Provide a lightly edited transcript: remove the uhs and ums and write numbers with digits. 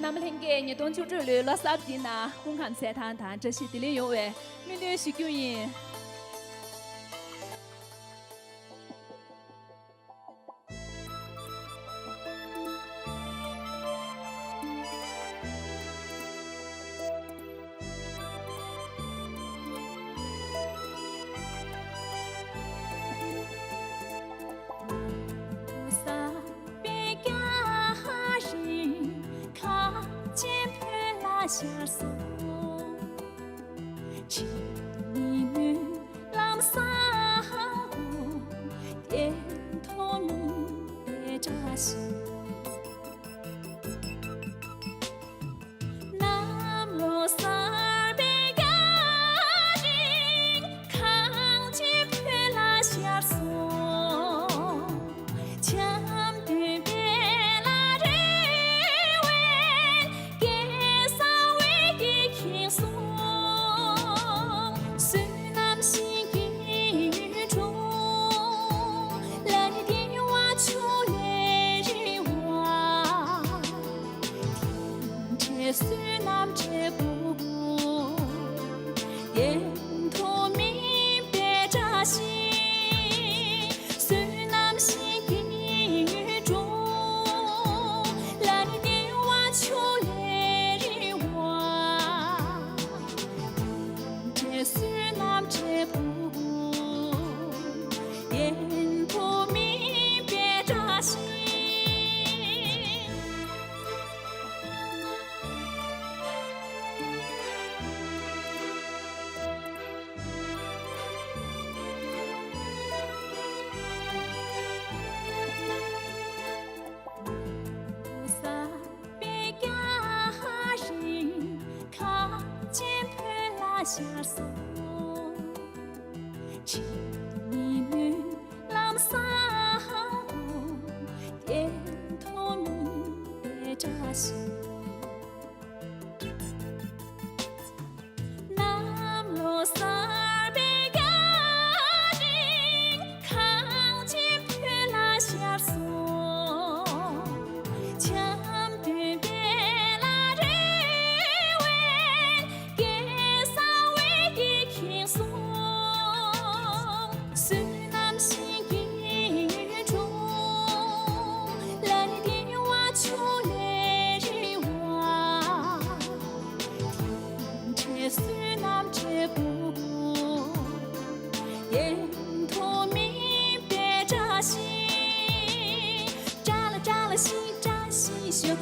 那么听见你东秋之旅拉萨比那公看菜谈谈，这些地理有为，面对许久人。下手，情意女郎三姑，点头明别扎心。南罗三儿别家人，康健陪拉下手。苏南这不过，沿途明别扎心，苏南心地中，来电话求来人话，这苏南这不过，沿途明别扎心。下手，情意女郎三姑，点头明别扎心。南罗三儿别家人，康健陪拉下手。苏南这不过，沿途明别扎心，扎了心扎心胸。